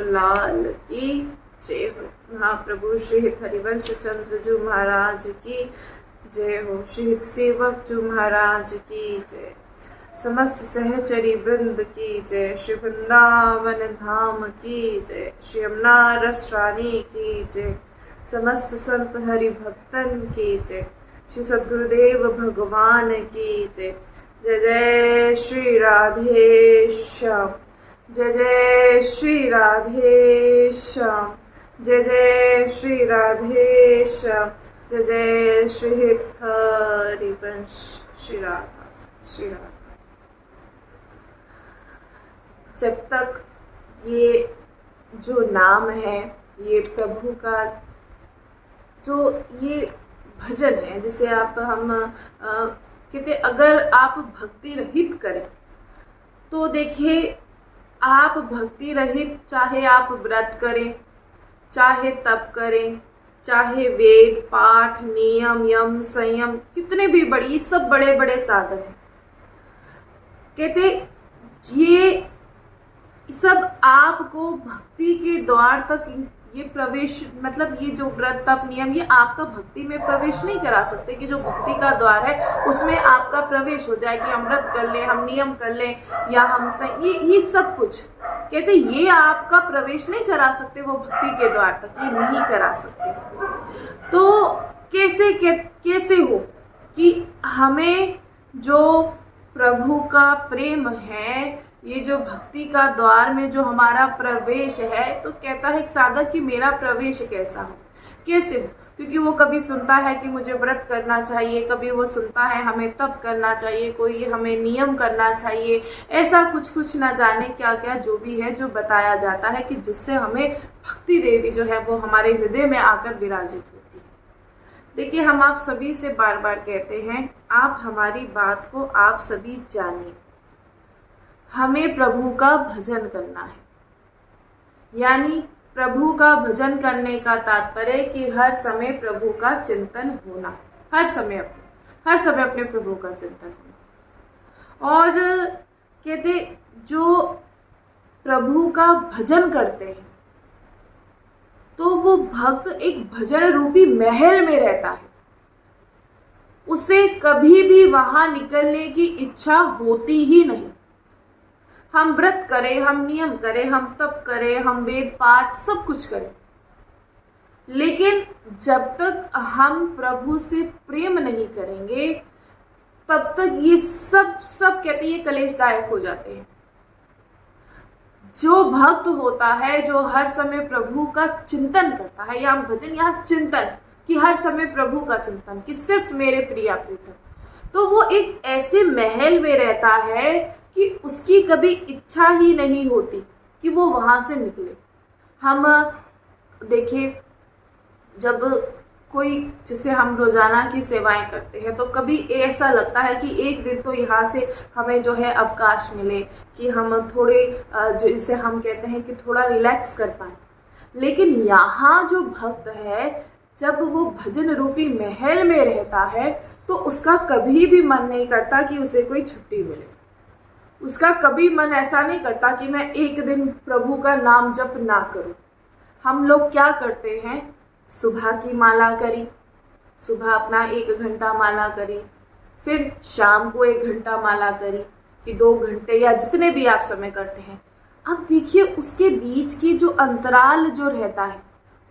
लाल की जय हो। महाप्रभु श्री हित हरिवंश चंद्र जी महाराज की जय हो। श्री हित सेवक जी महाराज की जय। समस्त सहचरी वृंद की जय। श्री वृंदावन धाम की जय। श्री यमुना रस रानी की जय। समस्त संत हरि भक्तन की जय। श्री सद्गुरुदेव भगवान की जय। जय जय श्री राधे श्याम। जय जय श्री राधे श्याम। जय जय श्री राधे श्याम। जय जय श्री हित हरिवंश। श्री राधा श्री राधा। जब तक ये जो नाम है, ये प्रभु का जो ये भजन है, जिसे हम कहते, अगर आप भक्ति रहित करें तो देखिए, आप भक्ति रहित, चाहे आप व्रत करें, चाहे तप करें, चाहे वेद पाठ नियम यम संयम, कितने भी बड़ी, सब बड़े बड़े साधन हैं, कहते ये सब आपको भक्ति के द्वार तक ये प्रवेश, मतलब ये जो व्रत तप नियम, ये आपका भक्ति में प्रवेश नहीं करा सकते कि जो भक्ति का द्वार है उसमें आपका प्रवेश हो जाए कि हम व्रत कर लें, हम नियम कर लें, या हम ये सब कुछ कहते ये आपका प्रवेश नहीं करा सकते, वो भक्ति के द्वार तक ये नहीं करा सकते। तो कैसे हो कि हमें जो प्रभु का प्रेम है, ये जो भक्ति का द्वार में जो हमारा प्रवेश है, तो कहता है एक साधक कि मेरा प्रवेश कैसा हो, कैसे हो, क्योंकि वो कभी सुनता है कि मुझे व्रत करना चाहिए, कभी वो सुनता है हमें तप करना चाहिए, कोई हमें नियम करना चाहिए, ऐसा कुछ ना जाने क्या क्या जो भी है, जो बताया जाता है कि जिससे हमें भक्ति देवी जो है वो हमारे हृदय में आकर विराजित होती है। देखिए, हम आप सभी से बार बार कहते हैं, आप हमारी बात को आप सभी जानिए, हमें प्रभु का भजन करना है। यानी प्रभु का भजन करने का तात्पर्य कि हर समय प्रभु का चिंतन होना, हर समय अपने प्रभु का चिंतन होना। और कहते जो प्रभु का भजन करते हैं तो वो भक्त एक भजन रूपी महल में रहता है, उसे कभी भी वहां निकलने की इच्छा होती ही नहीं। हम व्रत करें, हम नियम करें, हम तप करें, हम वेद पाठ सब कुछ करें, लेकिन जब तक हम प्रभु से प्रेम नहीं करेंगे तब तक ये सब कहते हैं कलेशदायक हो जाते हैं। जो भक्त होता है, जो हर समय प्रभु का चिंतन करता है, या भजन या चिंतन, कि हर समय प्रभु का चिंतन कि सिर्फ मेरे प्रिया प्रीतम, तो वो एक ऐसे महल में रहता है कि उसकी कभी इच्छा ही नहीं होती कि वो वहां से निकले। हम देखिए, जब कोई, जैसे हम रोजाना की सेवाएं करते हैं, तो कभी ऐसा लगता है कि एक दिन तो यहाँ से हमें जो है अवकाश मिले कि हम थोड़े, जो इसे हम कहते हैं कि थोड़ा रिलैक्स कर पाए। लेकिन यहाँ जो भक्त है, जब वो भजन रूपी महल में रहता है तो उसका कभी भी मन नहीं करता कि उसे कोई छुट्टी मिले। उसका कभी मन ऐसा नहीं करता कि मैं एक दिन प्रभु का नाम जप ना करूं। हम लोग क्या करते हैं, सुबह की माला करी, सुबह अपना 1 घंटा माला करी, फिर शाम को 1 घंटा माला करी, कि 2 घंटे या जितने भी आप समय करते हैं। अब देखिए उसके बीच की जो अंतराल जो रहता है,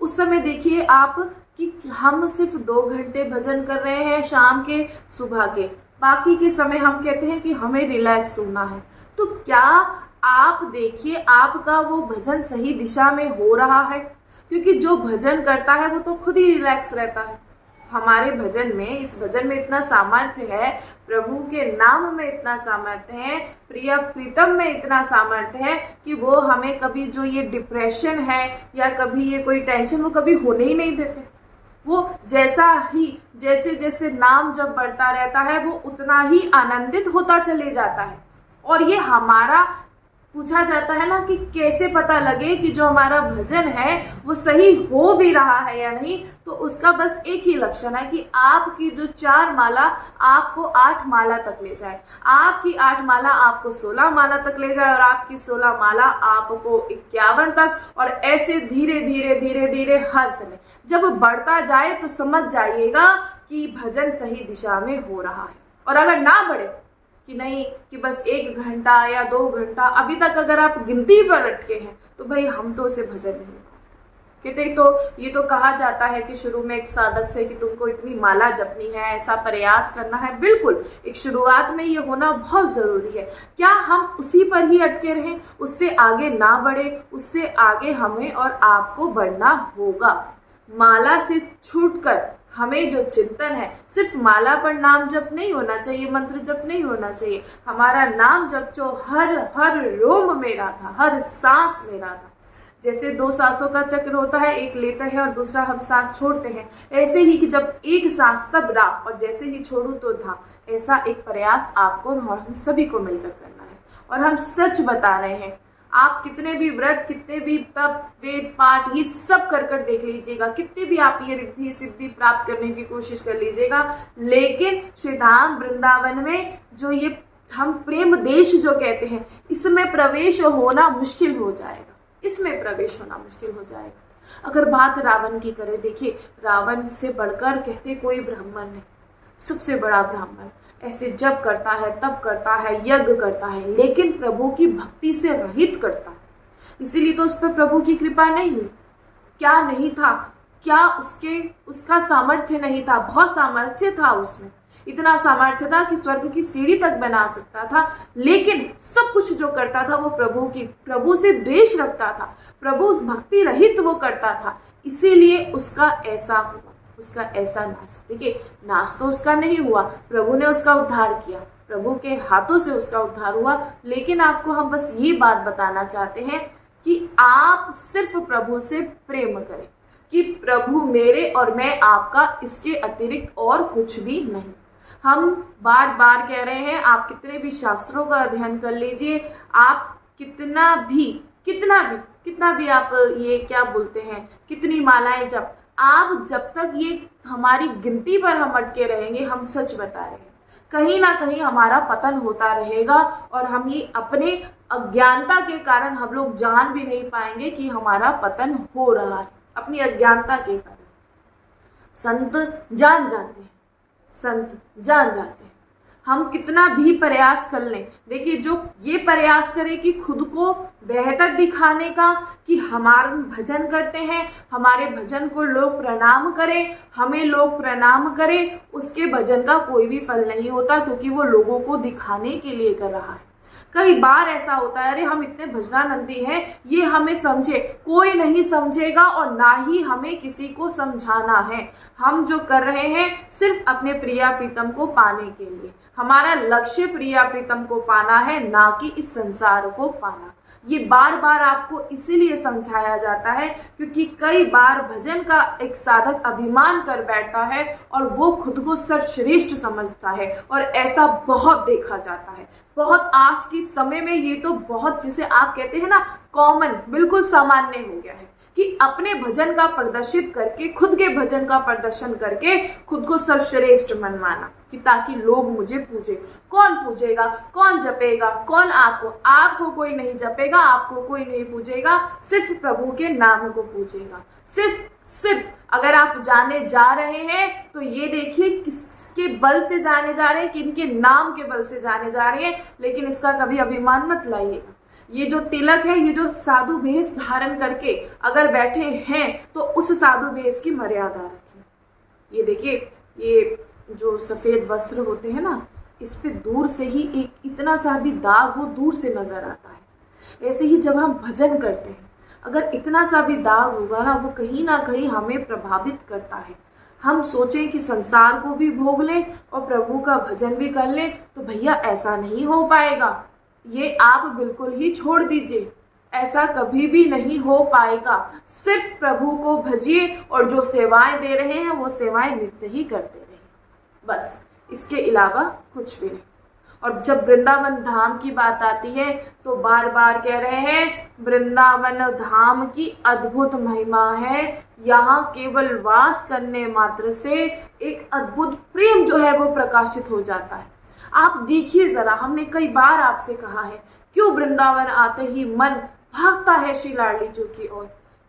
उस समय देखिए आप कि हम सिर्फ 2 घंटे भजन कर रहे हैं शाम के, सुबह के, बाकी के समय हम कहते हैं कि हमें रिलैक्स होना है। तो क्या आप देखिए आपका वो भजन सही दिशा में हो रहा है? क्योंकि जो भजन करता है वो तो खुद ही रिलैक्स रहता है। हमारे भजन में, इस भजन में इतना सामर्थ्य है, प्रभु के नाम में इतना सामर्थ्य है, प्रिय प्रीतम में इतना सामर्थ्य है कि वो हमें कभी जो ये डिप्रेशन है या कभी ये कोई टेंशन, वो कभी होने ही नहीं देते। वो जैसे जैसे नाम जब बढ़ता रहता है, वो उतना ही आनंदित होता चले जाता है। और ये हमारा पूछा जाता है ना कि कैसे पता लगे कि जो हमारा भजन है वो सही हो भी रहा है या नहीं, तो उसका बस एक ही लक्षण है कि आपकी जो 4 माला आपको 8 माला तक ले जाए, आपकी 8 माला आपको 16 माला तक ले जाए, और आपकी 16 माला आपको 51 तक, और ऐसे धीरे धीरे धीरे धीरे हर समय जब बढ़ता जाए तो समझ जाइएगा कि भजन सही दिशा में हो रहा है। और अगर ना बढ़े कि नहीं कि बस 1 घंटा या 2 घंटा अभी तक अगर आप गिनती पर अटके हैं, तो भाई हम तो उसे भजन नहीं मानते। कहते तो ये तो कहा जाता है कि शुरू में एक साधक से कि तुमको इतनी माला जपनी है, ऐसा प्रयास करना है। बिल्कुल, एक शुरुआत में ये होना बहुत जरूरी है। क्या हम उसी पर ही अटके रहें, उससे आगे ना बढ़े? उससे आगे हमें और आपको बढ़ना होगा। माला से छूटकर हमें जो चिंतन है, सिर्फ माला पर नाम जप नहीं होना चाहिए, मंत्र जप नहीं होना चाहिए। हमारा नाम जप जो हर हर रोम मेरा था, हर सांस मेरा था। जैसे 2 सांसों का चक्र होता है, एक लेते हैं और दूसरा हम सांस छोड़ते हैं, ऐसे ही कि जब एक सांस तब रा और जैसे ही छोड़ू तो था। ऐसा एक प्रयास आपको और हम सभी को मिलकर करना है। और हम सच बता रहे हैं, आप कितने भी व्रत, कितने भी तप, वेद पाठ, ये सब कर कर देख लीजिएगा, कितनी भी आप ये रिद्धि सिद्धि प्राप्त करने की कोशिश कर लीजिएगा, लेकिन श्री धाम वृंदावन में जो ये हम प्रेम देश जो कहते हैं, इसमें प्रवेश होना मुश्किल हो जाएगा, इसमें प्रवेश होना मुश्किल हो जाएगा। अगर बात रावण की करें, देखिए रावण से बढ़कर कहते कोई ब्राह्मण नहीं, सबसे बड़ा ब्राह्मण, ऐसे जब करता है तब करता है, यज्ञ करता है, लेकिन प्रभु की भक्ति से रहित करता है। इसीलिए तो उस पर प्रभु की कृपा नहीं हुई। क्या नहीं था? क्या उसका सामर्थ्य नहीं था? बहुत सामर्थ्य था उसमें, इतना सामर्थ्य था कि स्वर्ग की सीढ़ी तक बना सकता था, लेकिन सब कुछ जो करता था वो प्रभु से द्वेष रखता था, प्रभु भक्ति रहित वो करता था। इसीलिए उसका ऐसा हुआ, उसका ऐसा नाश। देखिए, नाश तो उसका नहीं हुआ, प्रभु ने उसका उद्धार किया, प्रभु के हाथों से उसका उद्धार हुआ। लेकिन आपको हम बस ये बात बताना चाहते हैं कि आप सिर्फ प्रभु से प्रेम करें कि प्रभु मेरे और मैं आपका, इसके अतिरिक्त और कुछ भी नहीं। हम बार बार कह रहे हैं, आप कितने भी शास्त्रों का अध्ययन कर लीजिए, आप कितना भी आप ये क्या बोलते हैं, कितनी मालाएं जप, आप जब तक ये हमारी गिनती पर हम अटके रहेंगे, हम सच बता रहे हैं, कहीं ना कहीं हमारा पतन होता रहेगा। और हम ये अपने अज्ञानता के कारण हम लोग जान भी नहीं पाएंगे कि हमारा पतन हो रहा है, अपनी अज्ञानता के कारण। संत जान जाते हैं, संत जान जाते हैं। हम कितना भी प्रयास कर लें, देखिए जो ये प्रयास करे कि खुद को बेहतर दिखाने का, कि हमारा भजन करते हैं, हमारे भजन को लोग प्रणाम करें, हमें लोग प्रणाम करें, उसके भजन का कोई भी फल नहीं होता, क्योंकि वो लोगों को दिखाने के लिए कर रहा है। कई बार ऐसा होता है, अरे हम इतने भजनानंदी हैं, ये हमें समझे, कोई नहीं समझेगा और ना ही हमें किसी को समझाना है। हम जो कर रहे हैं सिर्फ अपने प्रिया प्रीतम को पाने के लिए, हमारा लक्ष्य प्रिया प्रीतम को पाना है, ना कि इस संसार को पाना। ये बार बार आपको इसीलिए समझाया जाता है क्योंकि कई बार भजन का एक साधक अभिमान कर बैठता है और वो खुद को सर्वश्रेष्ठ समझता है, और ऐसा बहुत देखा जाता है, बहुत आज के समय में ये तो बहुत, जिसे आप कहते हैं ना कॉमन, बिल्कुल सामान्य हो गया है कि अपने भजन का प्रदर्शित करके, खुद के भजन का प्रदर्शन करके खुद को सर्वश्रेष्ठ मनवाना, कि ताकि लोग मुझे पूजे। कौन पूजेगा, कौन जपेगा, कौन आपको कोई नहीं जपेगा, आपको कोई नहीं पूजेगा, सिर्फ प्रभु के नाम को पूजेगा। सिर्फ अगर आप जाने जा रहे हैं तो ये देखिए किसके बल से जाने जा रहे हैं, किनके नाम के बल से जाने जा रहे हैं, लेकिन इसका कभी अभिमान मत लाइएगा। ये जो तिलक है, ये जो साधु भेष धारण करके अगर बैठे हैं तो उस साधु भेष की मर्यादा रखें। ये देखिए, ये जो सफ़ेद वस्त्र होते हैं ना, इस पे दूर से ही एक इतना सा भी दाग हो, दूर से नजर आता है। ऐसे ही जब हम भजन करते हैं, अगर इतना सा भी दाग होगा ना, वो कहीं ना कहीं हमें प्रभावित करता है। हम सोचें कि संसार को भी भोग लें और प्रभु का भजन भी कर लें, तो भैया ऐसा नहीं हो पाएगा। ये आप बिल्कुल ही छोड़ दीजिए, ऐसा कभी भी नहीं हो पाएगा। सिर्फ प्रभु को भजिए और जो सेवाएं दे रहे हैं वो सेवाएं नित्य ही करते रहिए, बस इसके अलावा कुछ भी नहीं। और जब वृंदावन धाम की बात आती है तो बार बार कह रहे हैं वृंदावन धाम की अद्भुत महिमा है। यहाँ केवल वास करने मात्र से एक अद्भुत प्रेम जो है वो प्रकाशित हो जाता है। आप देखिए जरा, हमने कई बार आपसे कहा है क्यों वृंदावन आते ही मन भागता है श्री लाडली जी की ओर,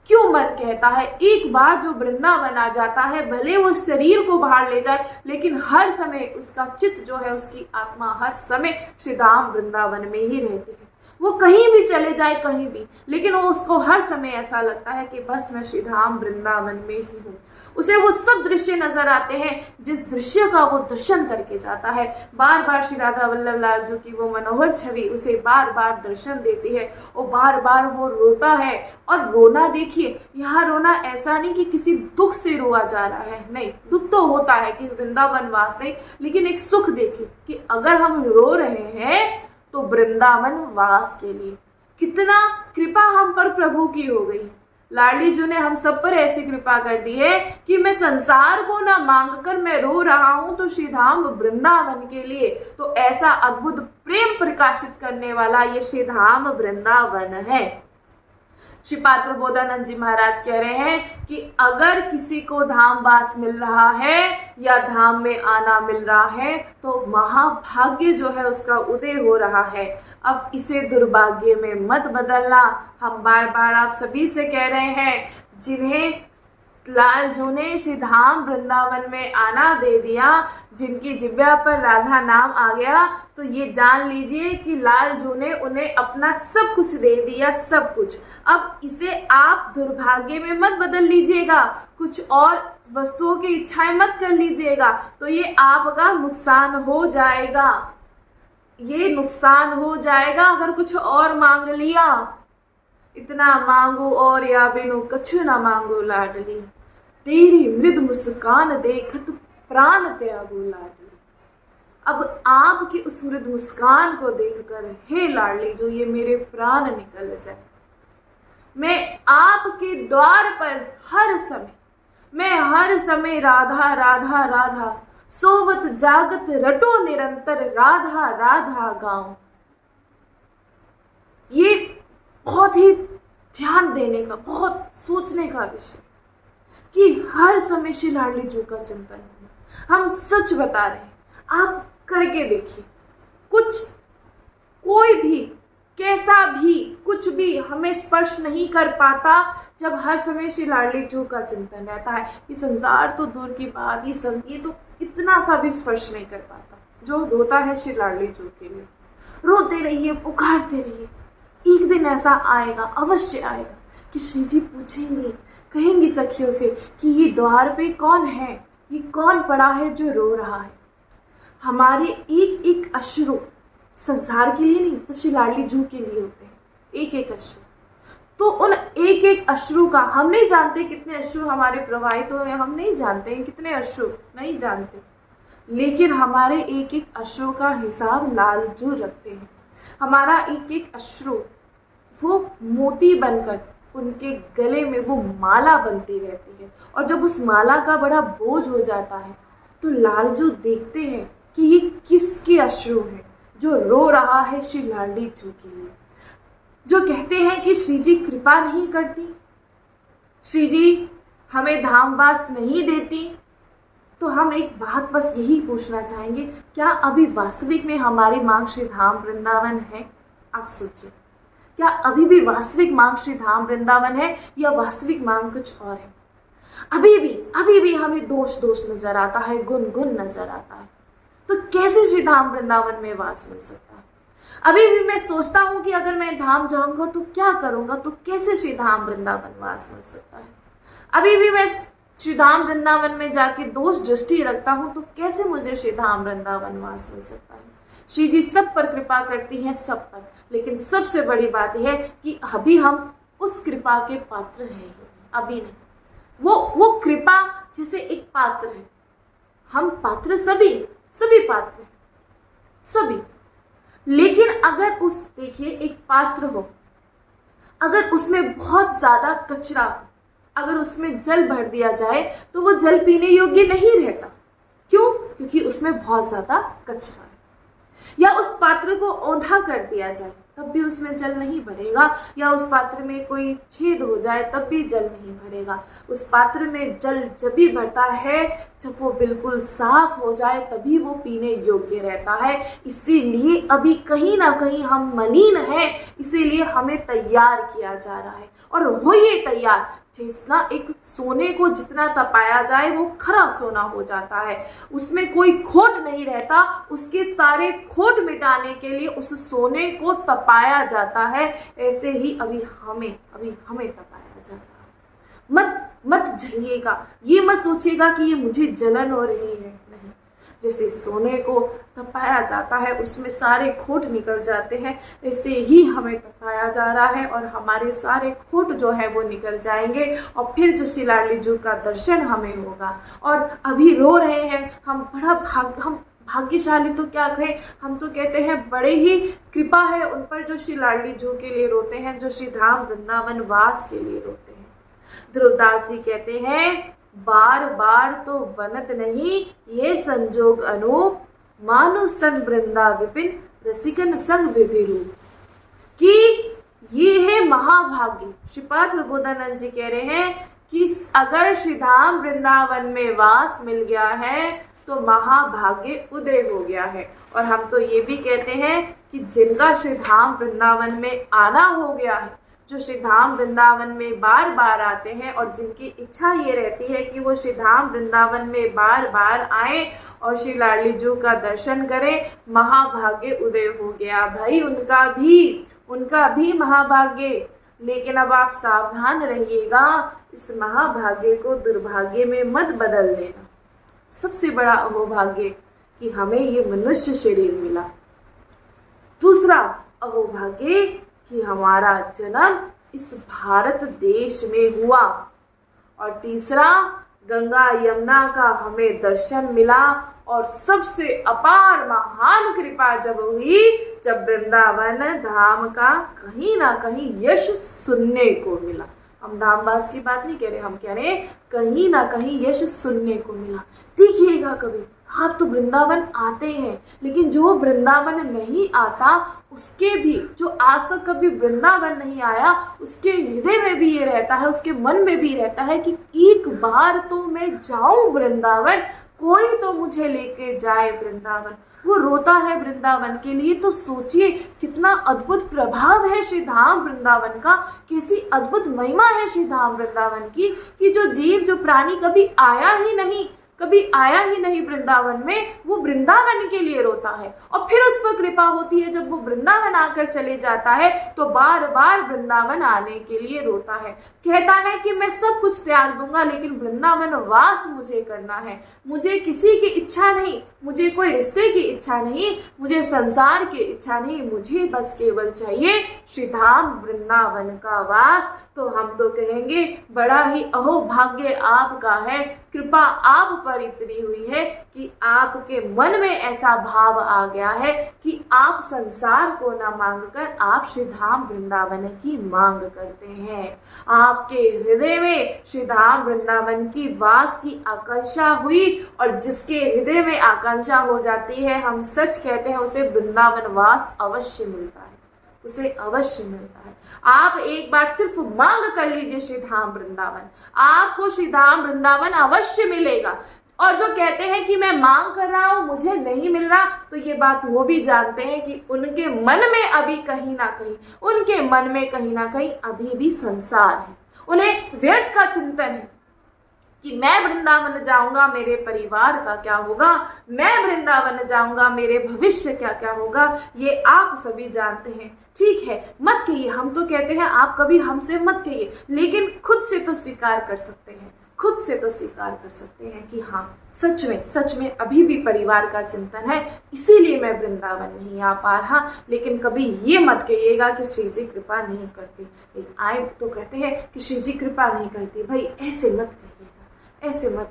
क्यों मन कहता है एक बार जो वृंदावन आ जाता है भले वो शरीर को बाहर ले जाए लेकिन हर समय उसका चित्त जो है, उसकी आत्मा हर समय श्री धाम वृंदावन में ही रहती है। वो कहीं भी चले जाए, कहीं भी, लेकिन वो उसको हर समय ऐसा लगता है कि बस मैं श्री धाम वृंदावन में ही हूँ। उसे वो सब दृश्य नजर आते हैं जिस दृश्य का वो दर्शन करके जाता है। बार बार श्री राधा वल्लभ लाल जी की वो मनोहर छवि उसे बार बार दर्शन देती है और बार बार वो रोता है। और रोना देखिए, यहाँ रोना ऐसा नहीं कि किसी दुख से रोआ जा रहा है, नहीं, दुख तो होता है कि वृंदावन वास नहीं, लेकिन एक सुख देखिए कि अगर हम रो रहे हैं तो वृंदावन वास के लिए। कितना कृपा हम पर प्रभु की हो गई। लाडली जी ने हम सब पर ऐसी कृपा कर दी है कि मैं संसार को ना मांग कर मैं रो रहा हूं तो श्री धाम वृंदावन के लिए। तो ऐसा अद्भुत प्रेम प्रकाशित करने वाला ये श्री धाम वृंदावन है। श्रीपाद प्रबोधानंद जी महाराज कह रहे हैं कि अगर किसी को धाम वास मिल रहा है या धाम में आना मिल रहा है तो महाभाग्य जो है उसका उदय हो रहा है। अब इसे दुर्भाग्य में मत बदलना। हम बार बार आप सभी से कह रहे हैं, जिन्हें लाल जी ने श्री धाम वृंदावन में आना दे दिया, जिनकी जिब्या पर राधा नाम आ गया, तो ये जान लीजिए कि लाल जी ने उन्हें अपना सब कुछ दे दिया, सब कुछ। अब इसे आप दुर्भाग्य में मत बदल लीजिएगा, कुछ और वस्तुओं की इच्छाएं मत कर लीजिएगा, तो ये आपका नुकसान हो जाएगा। ये नुकसान हो जाएगा अगर कुछ और मांग लिया। इतना मांगू और या बिनु कछु ना मांगू लाडली, तेरी मृद मुस्कान देखत प्राण त्यागू लाडली। अब आपकी उस मृद मुस्कान को देखकर हे लाडली जो ये मेरे प्राण निकल जाए। मैं आपके द्वार पर हर समय राधा राधा राधा, सोवत जागत रटो निरंतर राधा राधा गाऊं। ये बहुत ही ध्यान देने का, बहुत सोचने का विषय कि हर समय श्री लाडली जी का चिंतन होना। हम सच बता रहे हैं, आप करके देखिए। कोई भी कैसा भी कुछ भी हमें स्पर्श नहीं कर पाता जब हर समय श्री लाडली जी का चिंतन रहता है। ये संसार तो दूर की बात, ये तो इतना सा भी स्पर्श नहीं कर पाता जो होता है श्री लाडली जी के लिए। रोते रहिए, पुकारते रहिए। एक दिन ऐसा आएगा, अवश्य आएगा कि श्री जी पूछेंगे, कहेंगी सखियों से कि ये द्वार पे कौन है, ये कौन पड़ा है जो रो रहा है। हमारे एक एक अश्रु संसार के लिए नहीं, जब श्री लाडली जी के लिए होते हैं, एक एक अश्रु, तो उन एक एक अश्रु का हम नहीं जानते कितने अश्रु हमारे प्रवाहित हुए हैं, हम नहीं जानते हैं कितने अश्रु, नहीं जानते, लेकिन हमारे एक एक अश्रु का हिसाब लाल जी रखते हैं। हमारा एक एक अश्रु वो मोती बनकर उनके गले में वो माला बनती रहती है, और जब उस माला का बड़ा बोझ हो जाता है तो लाल जी देखते हैं कि ये किसके अश्रु हैं जो रो रहा है श्री लाडली जी के लिए। जो कहते हैं कि श्री जी कृपा नहीं करती, श्री जी हमें धामवास नहीं देती, तो हम एक बात बस यही पूछना चाहेंगे, क्या अभी वास्तविक में हमारी मांग श्री धाम वृंदावन है? आप सोचिए, क्या अभी भी वास्तविक मांग श्री धाम वृंदावन है या वास्तविक मांग कुछ और है? अभी भी हमें दोष नजर आता है, गुण नजर आता है। तो कैसे श्री धाम वृंदावन में वास मिल सकता है? अभी भी मैं सोचता हूँ कि अगर मैं धाम जाऊंगा तो क्या करूंगा, तो कैसे श्री धाम वृंदावन वास मिल सकता है? अभी भी मैं श्री धाम वृंदावन में जाके दोष दृष्टि रखता हूँ तो कैसे मुझे श्री धाम वृंदावन वास मिल सकता है? श्री जी सब पर कृपा करती हैं, सब पर, लेकिन सबसे बड़ी बात यह है कि अभी हम उस कृपा के पात्र हैं, अभी नहीं। वो कृपा जैसे एक पात्र है, हम पात्र सभी पात्र हैं, सभी। लेकिन अगर देखिए एक पात्र हो, अगर उसमें बहुत ज्यादा कचरा हो, अगर उसमें जल भर दिया जाए तो वो जल पीने योग्य नहीं रहता। क्यों? क्योंकि उसमें बहुत ज्यादा कचरा है। या उस पात्र को औंधा कर दिया जाए तब भी उसमें जल नहीं भरेगा, या उस पात्र में कोई छेद हो जाए तब भी जल नहीं भरेगा। उस पात्र में जल जब भी भरता है जब वो बिल्कुल साफ हो जाए तभी वो पीने योग्य रहता है। इसीलिए अभी कहीं ना कहीं हम मलिन हैं, इसीलिए हमें तैयार किया जा रहा है। और होइए तैयार, जितना एक सोने को जितना तपाया जाए वो खरा सोना हो जाता है, उसमें कोई खोट नहीं रहता। उसके सारे खोट मिटाने के लिए उस सोने को तपाया जाता है। ऐसे ही अभी हमें तपाया जा रहा है। मत जलिएगा, ये मत सोचिएगा कि ये मुझे जलन हो रही है, नहीं। जैसे सोने को तपाया जाता है उसमें सारे खोट निकल जाते हैं, ऐसे ही हमें तपाया जा रहा है और हमारे सारे खोट जो है वो निकल जाएंगे और फिर जो श्री लाडली जी का दर्शन हमें होगा। और अभी रो रहे हैं हम, हम भाग्यशाली तो क्या कहें, हम तो कहते हैं बड़े ही कृपा है उन पर जो श्री लाडली जी के लिए रोते हैं, जो श्री धाम वृंदावन वास के लिए रोते हैं। ध्रुवदास जी कहते हैं, बार बार तो बनत नहीं ये संजोग अनूप, मानुष तन वृंदा विपिन रसिकन संग विभिरूप। कि ये है महाभाग्य। श्रीपाद प्रबोधानंद जी कह रहे हैं कि अगर श्रीधाम वृंदावन में वास मिल गया है तो महाभाग्य उदय हो गया है। और हम तो ये भी कहते हैं कि जिनका श्रीधाम वृंदावन में आना हो गया है, जो श्रीधाम वृंदावन में बार बार आते हैं और जिनकी इच्छा ये रहती है कि वो श्रीधाम वृंदावन में बार बार आए और श्री लाडली जी का दर्शन करें, महाभाग्य उदय हो गया भाई। उनका भी महाभाग्य। लेकिन अब आप सावधान रहिएगा, इस महाभाग्य को दुर्भाग्य में मत बदल लेना। सबसे बड़ा अहोभाग्य कि हमें ये मनुष्य शरीर मिला। दूसरा अहोभाग्य कि हमारा जन्म इस भारत देश में हुआ। और तीसरा, गंगा यमुना का हमें दर्शन मिला। और सबसे अपार महान कृपा जब हुई, जब वृंदावन धाम का कहीं ना कहीं यश सुनने को मिला। हम धामवास की बात नहीं कह रहे, हम कह रहे हैं कहीं ना कहीं यश सुनने को मिला। देखिएगा कभी आप तो वृंदावन आते हैं, लेकिन जो वृंदावन नहीं आता उसके भी, जो आज तक कभी वृंदावन नहीं आया, उसके हृदय में भी ये रहता है, उसके मन में भी रहता है कि एक बार तो मैं जाऊं वृंदावन, कोई तो मुझे लेके जाए वृंदावन। वो रोता है वृंदावन के लिए। तो सोचिए कितना अद्भुत प्रभाव है श्री धाम वृंदावन का, कैसी अद्भुत महिमा है श्री धाम वृंदावन की, कि जो जीव, जो प्राणी कभी आया ही नहीं वृंदावन में, वो वृंदावन के लिए रोता है। और फिर उस पर कृपा होती है, जब वो वृंदावन आकर चले जाता है तो बार बार वृंदावन आने के लिए रोता है। कहता है कि मैं सब कुछ त्याग दूंगा लेकिन वृंदावन वास मुझे करना है। मुझे किसी की इच्छा नहीं, मुझे कोई रिश्ते की इच्छा नहीं, मुझे संसार की इच्छा नहीं, मुझे बस केवल चाहिए श्रीधाम वृंदावन का वास। तो हम तो कहेंगे बड़ा ही अहोभाग्य आपका है, कृपा आप पर इतनी हुई है कि आपके मन में ऐसा भाव आ गया है कि आप संसार को न मांगकर आप श्रीधाम वृंदावन की मांग करते हैं। आपके हृदय में श्रीधाम वृंदावन की वास की आकांक्षा हुई, और जिसके हृदय में आकांक्षा हो जाती है, हम सच कहते हैं उसे वृंदावन वास अवश्य मिलता है, उसे अवश्य मिलता है। आप एक बार सिर्फ मांग कर लीजिए श्रीधाम वृंदावन, आपको श्रीधाम वृंदावन अवश्य मिलेगा। और जो कहते हैं कि मैं मांग कर रहा हूं मुझे नहीं मिल रहा, तो ये बात वो भी जानते हैं कि उनके मन में अभी कहीं ना कहीं अभी भी संसार है। उन्हें व्यर्थ का चिंतन है कि मैं वृंदावन जाऊंगा मेरे परिवार का क्या होगा, मैं वृंदावन जाऊंगा मेरे भविष्य क्या होगा। ये आप सभी जानते हैं। ठीक है, मत कहिए, हम तो कहते हैं आप कभी हमसे मत कहिए, लेकिन खुद से तो स्वीकार कर सकते हैं, कि हाँ सच में अभी भी परिवार का चिंतन है, इसीलिए मैं वृंदावन नहीं आ पा रहा। लेकिन कभी ये मत कहिएगा कि श्री जी कृपा नहीं करती। आए तो कहते हैं कि श्री जी कृपा नहीं करती, भाई ऐसे मत कहिएगा।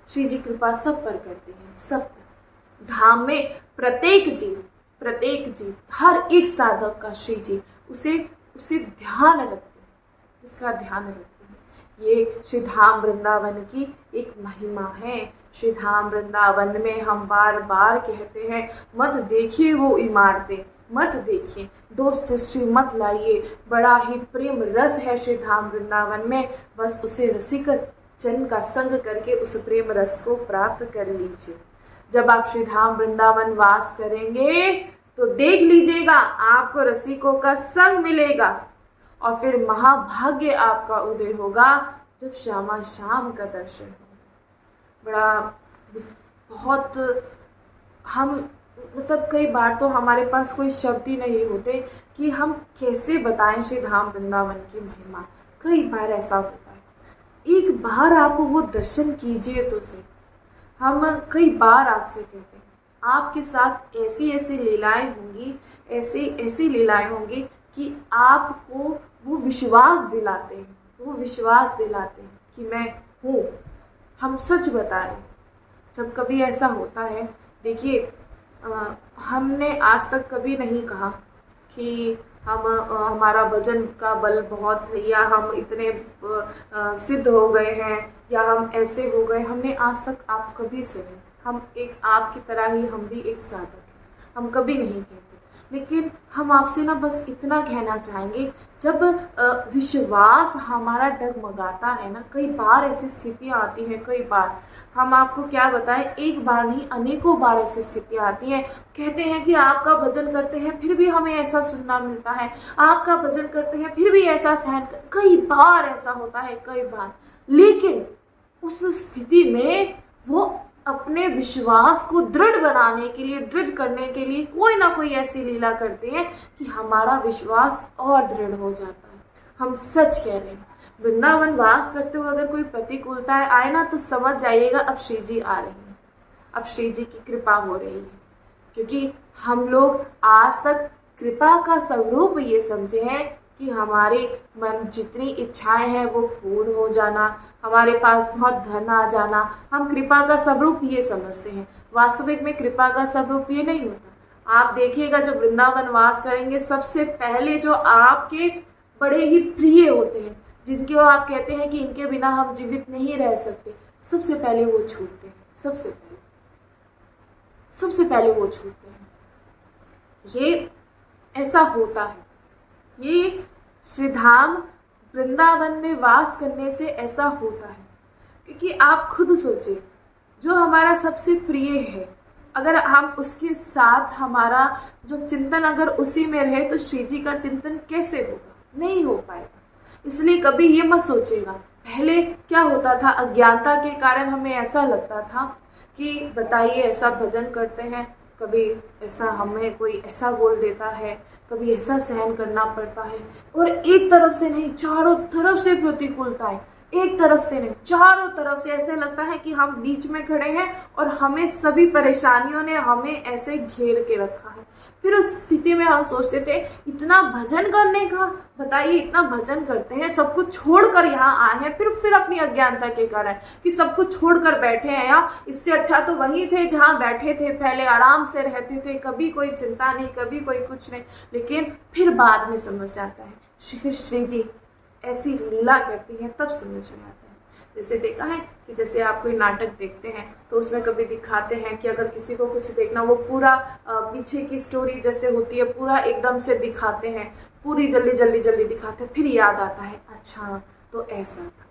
श्री जी कृपा सब पर करती है, सब पर। धाम में प्रत्येक जीव, हर एक साधक का श्री जी उसे ध्यान रखते हैं, उसका ध्यान रखते हैं। ये श्री धाम वृंदावन की एक महिमा है। श्री धाम वृंदावन में हम बार बार कहते हैं, मत देखिए वो इमारतें, मत देखिए, दोस्त दृष्टि मत लाइए, बड़ा ही प्रेम रस है श्री धाम वृंदावन में, बस उसे रसिक जन का संग करके उस प्रेम रस को प्राप्त कर लीजिए। जब आप श्री धाम वृंदावन वास करेंगे तो देख लीजिएगा आपको रसिकों का संग मिलेगा, और फिर महाभाग्य आपका उदय होगा जब श्यामा श्याम का दर्शन होगा। बड़ा बहुत हम मतलब कई बार तो हमारे पास कोई शब्द ही नहीं होते कि हम कैसे बताएं श्री धाम वृंदावन की महिमा। कई बार ऐसा होता है, एक बार आप वो दर्शन कीजिए तो सही। हम कई बार आपसे कहते हैं, आपके साथ ऐसी ऐसी लीलाएं होंगी, ऐसी ऐसी लीलाएं होंगी कि आपको वो विश्वास दिलाते हैं, वो विश्वास दिलाते हैं कि मैं हूँ। हम सच बता रहे हैं। जब कभी ऐसा होता है, देखिए हमने आज तक कभी नहीं कहा कि हमारा भजन का बल बहुत है, या हम इतने सिद्ध हो गए हैं, या हम ऐसे हो गए। हमने आज तक आप कभी से नहीं, हम एक आपकी तरह ही, हम भी एक साधक हैं, हम कभी नहीं कहते। लेकिन हम आपसे ना बस इतना कहना चाहेंगे, जब विश्वास हमारा डगमगाता है ना, कई बार ऐसी स्थितियाँ आती हैं, कई बार हम आपको क्या बताएं, एक बार नहीं अनेकों बार ऐसी स्थितियाँ आती हैं। कहते हैं कि आपका भजन करते हैं फिर भी हमें ऐसा सुनना मिलता है, आपका भजन करते हैं फिर भी ऐसा सहन कर, कई बार ऐसा होता है, कई बार। लेकिन उस स्थिति में वो अपने विश्वास को दृढ़ बनाने के लिए, दृढ़ करने के लिए कोई ना कोई ऐसी लीला करते हैं कि हमारा विश्वास और दृढ़ हो जाता है। हम सच कह रहे हैं। वृंदावन वास करते हुए अगर कोई प्रतिकूलताएं आए ना, तो समझ जाइएगा अब श्री जी आ रही हैं, अब श्री जी की कृपा हो रही है। क्योंकि हम लोग आज तक कृपा का स्वरूप ये समझे हैं कि हमारे मन जितनी इच्छाएं हैं वो पूर्ण हो जाना, हमारे पास बहुत धन आ जाना, हम कृपा का स्वरूप ये समझते हैं। वास्तविक में कृपा का स्वरूप ये नहीं होता। आप देखिएगा जब वृंदावन वास करेंगे, सबसे पहले जो आपके बड़े ही प्रिय होते हैं, जिनके आप कहते हैं कि इनके बिना हम जीवित नहीं रह सकते, सबसे पहले वो छूटते हैं, सबसे पहले वो छूटते हैं। ये ऐसा होता है, ये श्रीधाम वृंदावन में वास करने से ऐसा होता है। क्योंकि आप खुद सोचिए, जो हमारा सबसे प्रिय है, अगर हम उसके साथ हमारा जो चिंतन अगर उसी में रहे, तो श्री जी का चिंतन कैसे होगा? नहीं हो पाएगा। इसलिए कभी ये मत सोचिएगा। पहले क्या होता था, अज्ञानता के कारण हमें ऐसा लगता था कि बताइए ऐसा भजन करते हैं, कभी ऐसा हमें कोई ऐसा बोल देता है, कभी ऐसा सहन करना पड़ता है। और एक तरफ से नहीं, चारों तरफ से प्रतिकूलताएं, एक तरफ से नहीं, चारों तरफ से ऐसे लगता है कि हम बीच में खड़े हैं और हमें सभी परेशानियों ने हमें ऐसे घेर के रखा है। फिर उस स्थिति में हम सोचते थे, इतना भजन करने का, बताइए इतना भजन करते हैं, सब कुछ छोड़कर यहाँ आए हैं, फिर अपनी अज्ञानता के कारण कि सब कुछ छोड़कर बैठे हैं यहाँ, इससे अच्छा तो वही थे जहाँ बैठे थे पहले, आराम से रहते थे, कभी कोई चिंता नहीं, कभी कोई कुछ नहीं। लेकिन फिर बाद में समझ आता है, फिर श्री जी ऐसी लीला करती है, तब समझ में आता है। जैसे देखा है कि जैसे आप कोई नाटक देखते हैं तो उसमें कभी दिखाते हैं कि अगर किसी को कुछ देखना, वो पूरा पीछे की स्टोरी जैसे होती है पूरा एकदम से दिखाते हैं, पूरी जल्दी दिखाते हैं, फिर याद आता है अच्छा तो ऐसा था।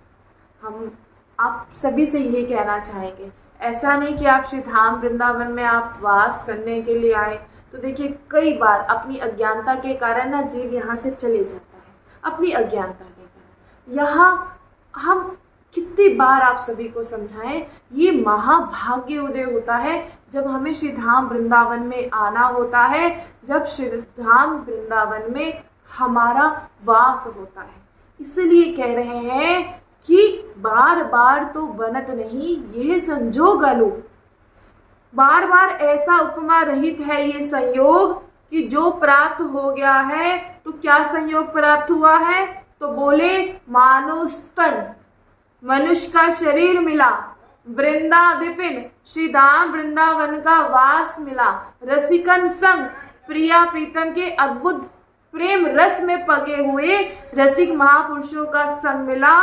हम आप सभी से यही कहना चाहेंगे, ऐसा नहीं कि आप श्री धाम वृंदावन में आप वास करने के लिए आए। तो देखिए कई बार अपनी अज्ञानता के कारण ना जीव यहाँ से चले जाता है, अपनी अज्ञानता के कारण। यहाँ हम कितनी बार आप सभी को समझाएं, ये महाभाग्य उदय होता है जब हमें श्री धाम वृंदावन में आना होता है, जब श्री धाम वृंदावन में हमारा वास होता है। इसलिए कह रहे हैं कि बार बार तो बनत नहीं यह संजोग अनु, बार बार ऐसा उपमा रहित है ये संयोग कि जो प्राप्त हो गया है, तो क्या संयोग प्राप्त हुआ है? तो बोले मानुस्तन, मनुष्य का शरीर मिला, वृंदा विपिन, श्री धाम वृंदावन का वास मिला, रसिकन संग, प्रिया प्रीतम के अद्भुत प्रेम रस में पगे हुए रसिक महापुरुषों का संग मिला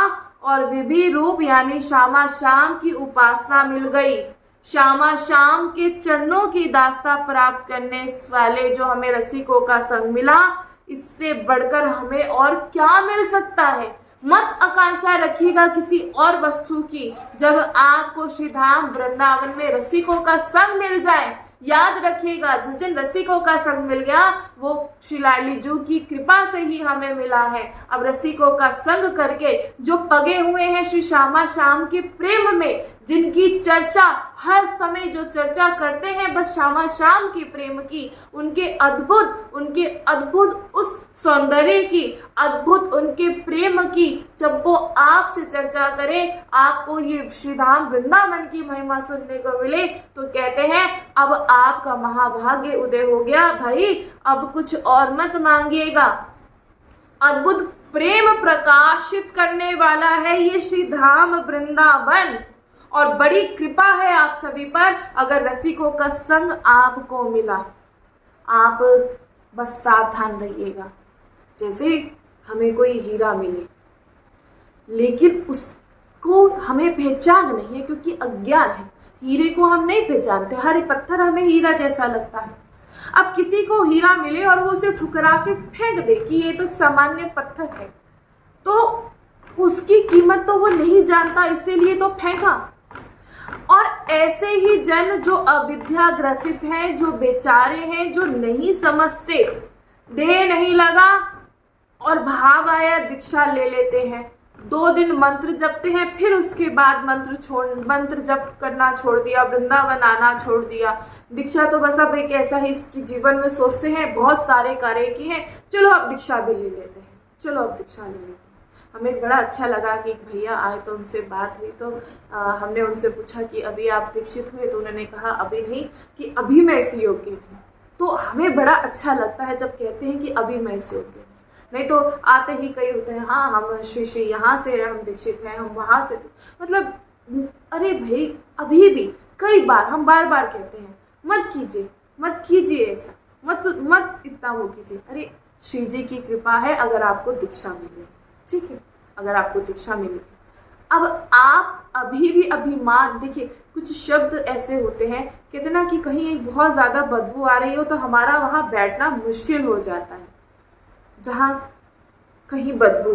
और विभि रूप यानी श्यामा श्याम की उपासना मिल गई। श्यामा श्याम के चरणों की दास्ता प्राप्त करने वाले जो हमें रसिकों का संग मिला, इससे बढ़कर हमें और क्या मिल सकता है। मत आकांक्षा रखिएगा किसी और वस्तु की। जब आपको श्री धाम वृंदावन में रसिकों का संग मिल जाए, याद रखिएगा जिस दिन रसिकों का संग मिल गया वो श्री लाडली जू की कृपा से ही हमें मिला है। अब रसिकों का संग करके जो पगे हुए हैं श्री श्यामा श्याम के प्रेम में, जिनकी चर्चा हर समय जो चर्चा करते हैं बस श्यामा श्याम के प्रेम की, उनके अद्भुत उस सौंदर्य की, अद्भुत उनके प्रेम की, जब वो आपसे चर्चा करें, आपको ये श्रीधाम वृंदावन की महिमा सुनने को मिले, तो कहते हैं अब आपका महाभाग्य उदय हो गया भाई, अब कुछ और मत मांगिएगा। अद्भुत प्रेम प्रकाशित करने वाला है ये श्रीधाम वृंदावन और बड़ी कृपा है आप सभी पर अगर रसिकों का संग आपको मिला। आप बस सावधान रहिएगा। जैसे हमें कोई हीरा मिले लेकिन उसको हमें पहचान नहीं है क्योंकि अज्ञान है, हीरे को हम नहीं पहचानते, हर पत्थर हमें हीरा जैसा लगता है। अब किसी को हीरा मिले और वो उसे ठुकरा के फेंक दे कि ये तो सामान्य पत्थर है, तो उसकी कीमत तो वो नहीं जानता, इसीलिए तो फेंका। और ऐसे ही जन जो अविद्याग्रसित हैं, जो बेचारे हैं, जो नहीं समझते, देह नहीं लगा और भाव आया दीक्षा ले लेते हैं, 2 दिन मंत्र जपते हैं, फिर उसके बाद मंत्र जप करना छोड़ दिया, वृंदावन आना छोड़ दिया। दीक्षा तो बस अब एक ऐसा ही इसकी जीवन में सोचते हैं, बहुत सारे कार्य किए हैं, चलो अब दीक्षा भी ले लेते हैं, चलो अब दीक्षा ले लेते हैं। हमें बड़ा अच्छा लगा कि एक भैया आए तो उनसे बात हुई, तो हमने उनसे पूछा कि अभी आप दीक्षित हुए, तो उन्होंने कहा अभी नहीं, कि अभी मैं इस योग्य हूँ। तो हमें बड़ा अच्छा लगता है जब कहते हैं कि अभी मैं इस योग्य हूँ। नहीं तो आते ही कई होते हैं, हाँ हम श्री यहाँ से हम दीक्षित हैं, हम वहाँ से, मतलब अरे भाई अभी भी कई बार हम बार बार कहते हैं मत कीजिए ऐसा, मत इतना वो कीजिए। अरे श्री जी की कृपा है अगर आपको दीक्षा मिले, ठीक है, अगर आपको दीक्षा मिले। अब आप अभी भी अभिमान, देखिए कुछ शब्द ऐसे होते हैं, कहते ना कि कहीं एक बहुत ज़्यादा बदबू आ रही हो तो हमारा वहाँ बैठना मुश्किल हो जाता है। जहाँ कहीं बदबू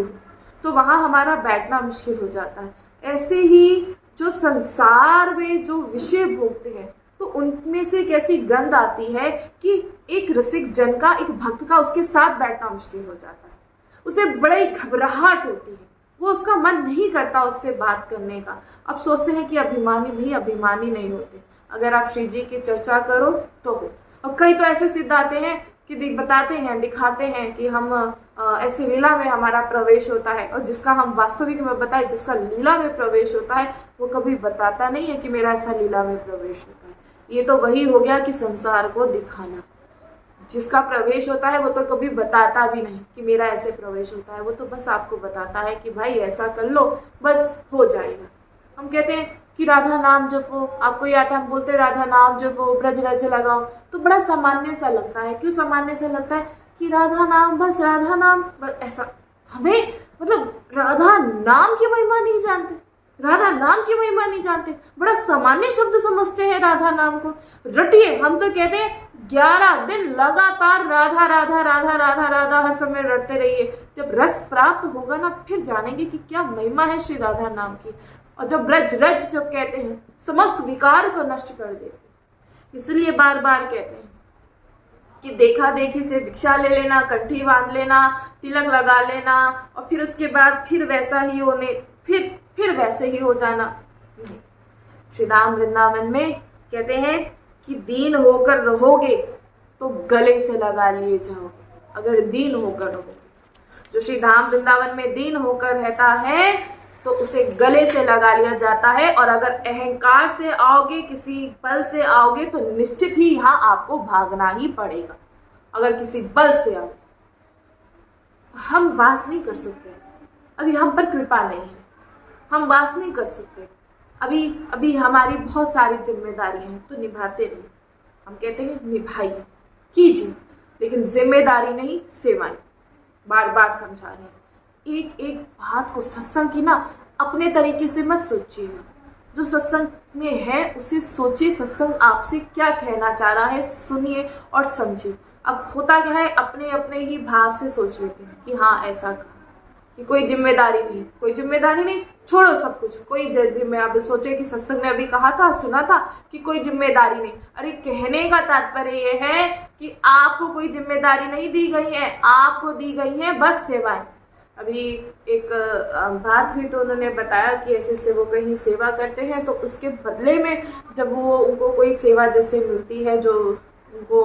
तो वहाँ हमारा बैठना मुश्किल हो जाता है। ऐसे ही जो संसार में जो विषय भोगते हैं तो उनमें से एक ऐसी गंध आती है कि एक रसिक जन का, एक भक्त का उसके साथ बैठना मुश्किल हो जाता है। उसे बड़ी घबराहट होती है, वो उसका मन नहीं करता उससे बात करने का। अब सोचते हैं कि अभिमानी भाई अभिमानी नहीं होते, अगर आप श्री जी की चर्चा करो तो हो। और कई तो ऐसे सिद्ध आते हैं कि बताते हैं, दिखाते हैं कि हम ऐसी लीला में हमारा प्रवेश होता है, और जिसका हम वास्तविक में बताएं, जिसका लीला में प्रवेश होता है वो कभी बताता नहीं है कि मेरा ऐसा लीला में प्रवेश होता है। ये तो वही हो गया कि संसार को दिखाना। जिसका प्रवेश होता है वो तो कभी बताता भी नहीं कि मेरा ऐसे प्रवेश होता है, वो तो बस आपको बताता है कि भाई ऐसा कर लो बस हो जाएगा। हम कहते हैं कि राधा नाम जपो, आपको याद है हम बोलते राधा नाम जपो, ब्रज रज लगाओ, तो बड़ा सामान्य सा लगता है। क्यों सामान्य सा लगता है कि राधा नाम, बस राधा नाम, बस ऐसा। हमें मतलब राधा नाम की महिमा नहीं जानते, राधा नाम की महिमा नहीं जानते, बड़ा सामान्य शब्द समझते हैं राधा नाम को। रटिए, हम तो कहते हैं 11 दिन लगातार राधा राधा राधा राधा राधा हर समय रटते रहिए। जब रस प्राप्त होगा ना फिर जानेंगे कि क्या महिमा है श्री राधा नाम की। और जब ब्रज रज जब कहते हैं समस्त विकार को नष्ट कर देते हैं। इसलिए बार बार कहते हैं कि देखा देखी से दीक्षा ले लेना, कंठी बांध लेना, तिलक लगा लेना और फिर उसके बाद फिर वैसा ही होने, फिर वैसे ही हो जाना। श्री राम वृंदावन में कहते हैं कि दीन होकर रहोगे तो गले से लगा लिए जाओगे। अगर दीन होकर रहोगे, जो श्री धाम वृंदावन में दीन होकर रहता है तो उसे गले से लगा लिया जाता है। और अगर अहंकार से आओगे, किसी बल से आओगे तो निश्चित ही यहाँ आपको भागना ही पड़ेगा। अगर किसी बल से आओगे, हम वास नहीं कर सकते, अभी हम पर कृपा नहीं है, हम वास नहीं कर सकते। अभी हमारी बहुत सारी जिम्मेदारियां हैं तो निभाते रहिए। हम कहते हैं निभाइए, कीजिए, लेकिन जिम्मेदारी नहीं, सेवाएं। बार बार समझा रहे हैं। एक एक बात को सत्संग की ना अपने तरीके से मत सोचिएगा, जो सत्संग में है उसे सोचिए, सत्संग आपसे क्या कहना चाह रहा है सुनिए और समझिए। अब होता क्या है, अपने अपने ही भाव से सोच लेते हैं कि हाँ ऐसा कहा, कि कोई जिम्मेदारी नहीं, कोई जिम्मेदारी नहीं, छोड़ो सब कुछ, कोई जिम्मे आप सोचे कि सत्संग में अभी कहा था, सुना था कि कोई जिम्मेदारी नहीं। अरे कहने का तात्पर्य ये है कि आपको कोई जिम्मेदारी नहीं दी गई है, आपको दी गई है बस सेवाएं। अभी एक बात हुई तो उन्होंने बताया कि ऐसे से वो कहीं सेवा करते हैं, तो उसके बदले में जब वो उनको कोई सेवा जैसे मिलती है, जो उनको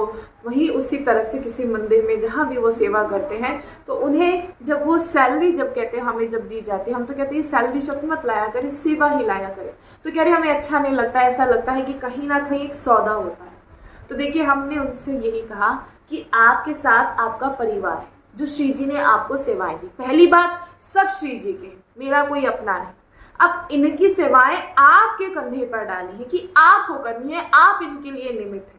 वही उसी तरफ से किसी मंदिर में जहाँ भी वो सेवा करते हैं, तो उन्हें जब वो सैलरी जब कहते हैं हमें जब दी जाती है, हम तो कहते हैं सैलरी शब्द मत लाया करें, सेवा ही लाया करें, तो कह रहे हमें अच्छा नहीं लगता, ऐसा लगता है कि कहीं ना कहीं एक सौदा होता है। तो देखिए हमने उनसे यही कहा कि आपके साथ आपका परिवार है, जो श्री जी ने आपको सेवाएं दी। पहली बात, सब श्री जी के, मेरा कोई अपना नहीं। अब इनकी सेवाएं आपके कंधे पर डाली है कि आपको करनी है, आप इनके लिए निमित्त है।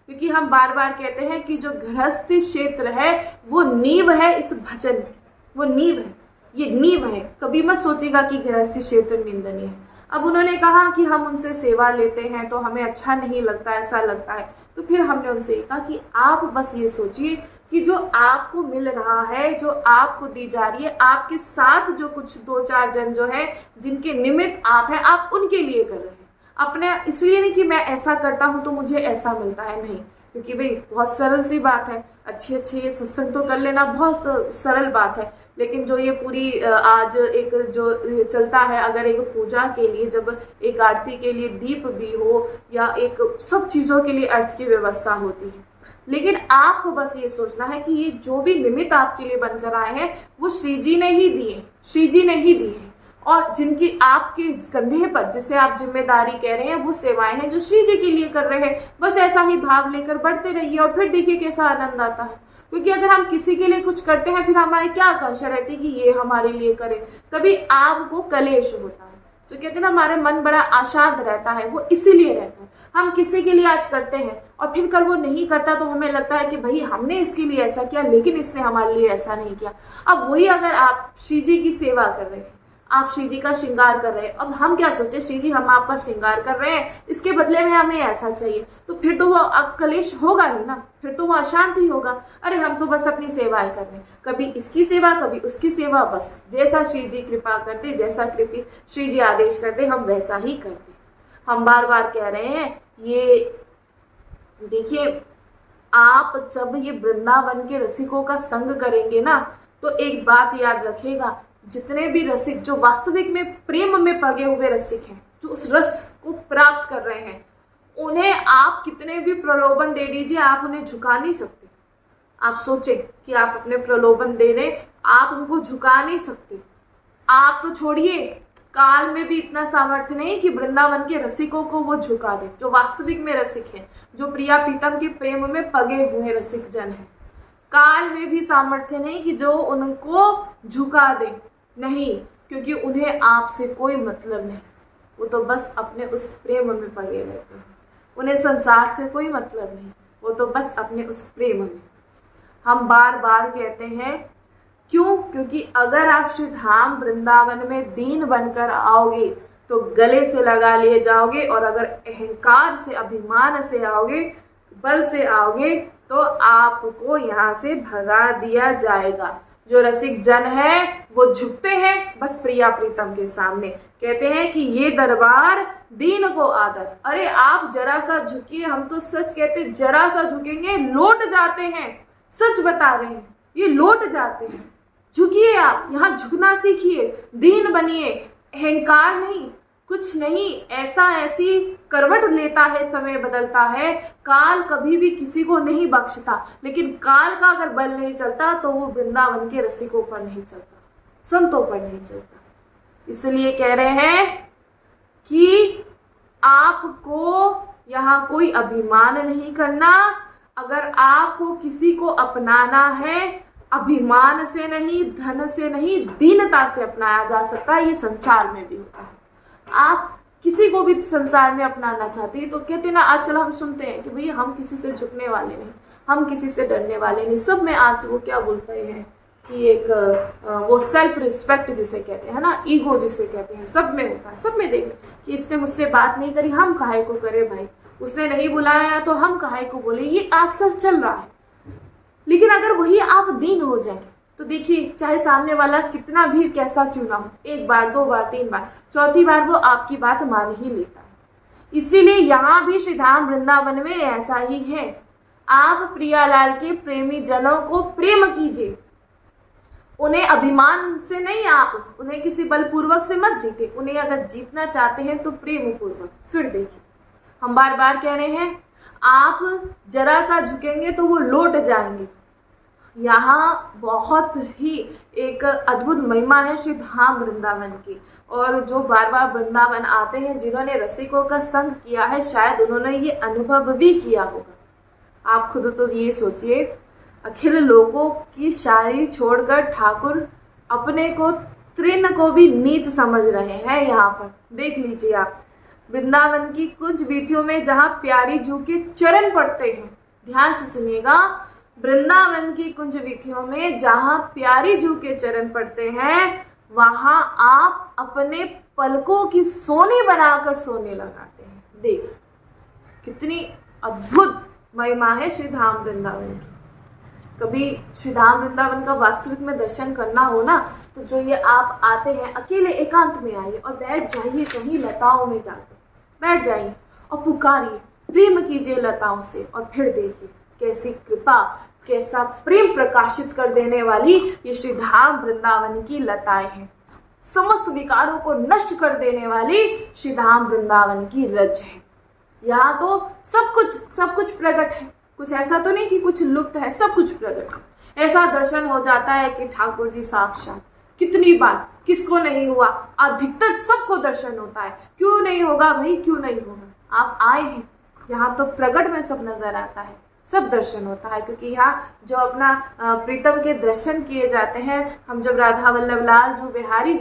क्योंकि हम बार बार कहते हैं कि जो गृहस्थी क्षेत्र है वो नींव है इस भजन की, वो नींव है, ये नींव है। कभी मत सोचेगा कि गृहस्थी क्षेत्र निंदनीय है। अब उन्होंने कहा कि हम उनसे सेवा लेते हैं तो हमें अच्छा नहीं लगता, ऐसा लगता है, तो फिर हमने उनसे कहा कि आप बस ये सोचिए कि जो आपको मिल रहा है, जो आपको दी जा रही है, आपके साथ जो कुछ 2-4 जन जो है जिनके निमित्त आप हैं, आप उनके लिए कर रहे हैं। अपने इसलिए नहीं कि मैं ऐसा करता हूँ तो मुझे ऐसा मिलता है, नहीं, क्योंकि भाई बहुत सरल सी बात है, अच्छी ये सत्संग तो कर लेना बहुत सरल बात है, लेकिन जो ये पूरी आज एक जो चलता है, अगर एक पूजा के लिए जब एक आरती के लिए दीप भी हो या एक सब चीज़ों के लिए अर्थ की व्यवस्था होती है, लेकिन आपको बस ये सोचना है कि ये जो भी निमित्त आपके लिए बनकर आए हैं वो श्री जी ने ही दिए, श्री जी ने ही दी है, और जिनकी आपके कंधे पर जिसे आप जिम्मेदारी कह रहे हैं वो सेवाएं हैं जो श्री जी के लिए कर रहे हैं। बस ऐसा ही भाव लेकर बढ़ते रहिए और फिर देखिए कैसा आनंद आता है। क्योंकि अगर हम किसी के लिए कुछ करते हैं फिर हमारी क्या आकांक्षा रहती है कि ये हमारे लिए करे, तभी आपको कलेश होता है। जो कहते हैं ना हमारा मन बड़ा आशाद रहता है, वो इसीलिए रहता है। हम किसी के लिए आज करते हैं और फिर कल वो नहीं करता तो हमें लगता है कि भाई हमने इसके लिए ऐसा किया लेकिन इसने हमारे लिए ऐसा नहीं किया। अब वही अगर आप श्री जी की सेवा कर रहे हैं, आप श्री जी का श्रृंगार कर रहे हैं, अब हम क्या सोचे, श्री जी हम आपका श्रृंगार कर रहे हैं, इसके बदले में हमें ऐसा चाहिए, तो फिर तो वो अब कलेश होगा ही ना, फिर तो वो अशांति होगा। अरे हम तो बस अपनी सेवाएं कर रहे हैं, कभी इसकी सेवा कभी उसकी सेवा, बस जैसा श्री जी कृपा करते, जैसा कृपा श्री जी आदेश करते हम वैसा ही करते। हम बार बार कह रहे हैं, ये देखिए आप जब ये वृंदावन के रसिकों का संग करेंगे ना, तो एक बात याद रखिएगा, जितने भी रसिक जो वास्तविक में प्रेम में पगे हुए रसिक हैं, जो उस रस को प्राप्त कर रहे हैं, उन्हें आप कितने भी प्रलोभन दे दीजिए, आप उन्हें झुका नहीं सकते। आप सोचें कि आप अपने प्रलोभन दे दें, आप उनको झुका नहीं सकते। आप तो छोड़िए, काल में भी इतना सामर्थ्य नहीं कि वृंदावन के रसिकों को वो झुका दे, जो वास्तविक में रसिक हैं, जो प्रिया प्रीतम के प्रेम में पगे हुए रसिक जन हैं। काल में भी सामर्थ्य नहीं कि जो उनको झुका दे, नहीं, क्योंकि उन्हें आपसे कोई मतलब नहीं, वो तो बस अपने उस प्रेम में पगे रहते हैं, उन्हें संसार से कोई मतलब नहीं, वो तो बस अपने उस प्रेम में। हम बार बार कहते हैं, क्यों? क्योंकि अगर आप श्री धाम वृंदावन में दीन बनकर आओगे तो गले से लगा लिए जाओगे, और अगर अहंकार से अभिमान से आओगे, बल से आओगे, तो आपको यहाँ से भगा दिया जाएगा। जो रसिक जन है वो झुकते हैं बस प्रिया प्रीतम के सामने, कहते हैं कि ये दरबार दीन को आदर। अरे आप जरा सा झुकिए, हम तो सच कहते, जरा सा झुकेंगे लौट जाते हैं, सच बता रहे हैं, ये लौट जाते हैं। झुकिए, आप यहाँ झुकना सीखिए, दीन बनिए, अहंकार नहीं, कुछ नहीं, ऐसी करवट लेता है, समय बदलता है, काल कभी भी किसी को नहीं बख्शता, लेकिन काल का अगर बल नहीं चलता तो वो वृंदावन के रसिकों पर नहीं चलता, संतों पर नहीं चलता। इसलिए कह रहे हैं कि आपको यहाँ कोई अभिमान नहीं करना। अगर आपको किसी को अपनाना है, अभिमान से नहीं, धन से नहीं, दीनता से अपनाया जा सकता है। ये संसार में भी होता है। आप किसी को भी संसार में अपनाना चाहते हैं तो कहते ना, आजकल हम सुनते हैं कि भैया हम किसी से झुकने वाले नहीं, हम किसी से डरने वाले नहीं। सब में आज वो क्या बोलते हैं कि एक वो सेल्फ रिस्पेक्ट जिसे कहते हैं ना, ईगो जिसे कहते हैं, सब में होता है। सब में देखें कि इसने मुझसे बात नहीं करी, हम काहे को करें भाई, उसने नहीं बुलाया तो हम काहे को बोले, ये आजकल चल रहा है। लेकिन अगर वही आप दीन हो जाए तो देखिए, चाहे सामने वाला कितना भी कैसा क्यों ना हो, एक बार, दो बार, तीन बार, चौथी बार वो आपकी बात मान ही लेता है। इसीलिए यहाँ भी श्री धाम वृंदावन में ऐसा ही है। आप प्रियालाल के प्रेमी जनों को प्रेम कीजिए, उन्हें अभिमान से नहीं, आप उन्हें किसी बलपूर्वक से मत जीते। उन्हें अगर जीतना चाहते हैं तो प्रेम पूर्वक। फिर देखिए, हम बार बार कह रहे हैं, आप जरा सा झुकेंगे तो वो लौट जाएंगे। यहाँ बहुत ही एक अद्भुत महिमा है श्री धाम वृंदावन की। और जो बार बार वृंदावन आते हैं, जिन्होंने रसिकों का संग किया है, शायद उन्होंने ये अनुभव भी किया होगा। आप खुद तो ये सोचिए, अखिल लोगों की शायरी छोड़कर ठाकुर अपने को तृण को भी नीच समझ रहे हैं। यहाँ पर देख लीजिए आप, वृंदावन की कुंज वीथियों में जहाँ प्यारी जू के चरण पड़ते हैं, ध्यान से सुनिएगा, वृंदावन की कुंज वीथियों में जहाँ प्यारी जू के चरण पड़ते हैं, वहां आप अपने पलकों की सोनी बनाकर सोने लगाते हैं। देख, कितनी अद्भुत महिमा है श्री धाम वृंदावन की। कभी श्री धाम वृंदावन का वास्तविक में दर्शन करना हो ना, तो जो ये आप आते हैं, अकेले एकांत में आइए और बैठ जाइए कहीं लताओं में जाकर, बैठ जाइए और पुकारिए, प्रेम कीजिए लताओं से, और फिर देखिए कैसी कृपा, कैसा प्रेम प्रकाशित कर देने वाली ये श्री धाम वृंदावन की लताएं हैं। समस्त विकारों को नष्ट कर देने वाली श्री धाम वृंदावन की रज है। यहाँ तो सब कुछ प्रकट है, कुछ ऐसा तो नहीं कि कुछ लुप्त है, सब कुछ प्रकट है। ऐसा दर्शन हो जाता है कि ठाकुर जी साक्षात। कितनी बार, किसको नहीं हुआ, अधिकतर सबको दर्शन होता है। क्यों नहीं होगा भाई, क्यों नहीं होगा? आप आए हैं यहाँ तो प्रकट में सब नजर आता है, सब दर्शन होता है। क्योंकि यहाँ जो अपना प्रीतम के दर्शन किए जाते हैं, हम जब राधा वल्लभ लाल जो बिहारी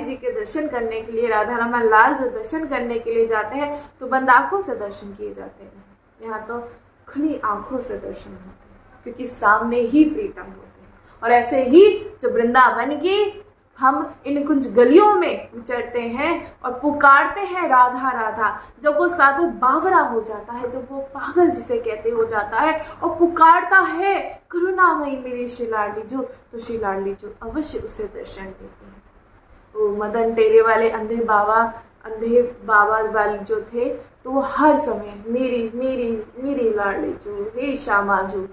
जी के दर्शन करने के लिए, राधा रमन लाल जो दर्शन करने के लिए जाते हैं, तो बंद आंखों से दर्शन किए जाते हैं। यहाँ तो खुली आंखों से दर्शन होते हैं, क्योंकि सामने ही प्रीतम होते हैं। और ऐसे ही जब वृंदावन की हम इन कुछ गलियों में विचरते हैं और पुकारते हैं राधा राधा, जब वो साधु बावरा हो जाता है, जब वो पागल जिसे कहते हो जाता है और पुकारता है करुणामयी मेरी श्री लाडली जो, तो श्री लाडली जो अवश्य उसे दर्शन देते हैं। वो मदन टेरे वाले अंधे बाबा वाले जो थे, तो वो हर समय मेरी मेरी मेरी लाडली जो, हे श्यामा जो,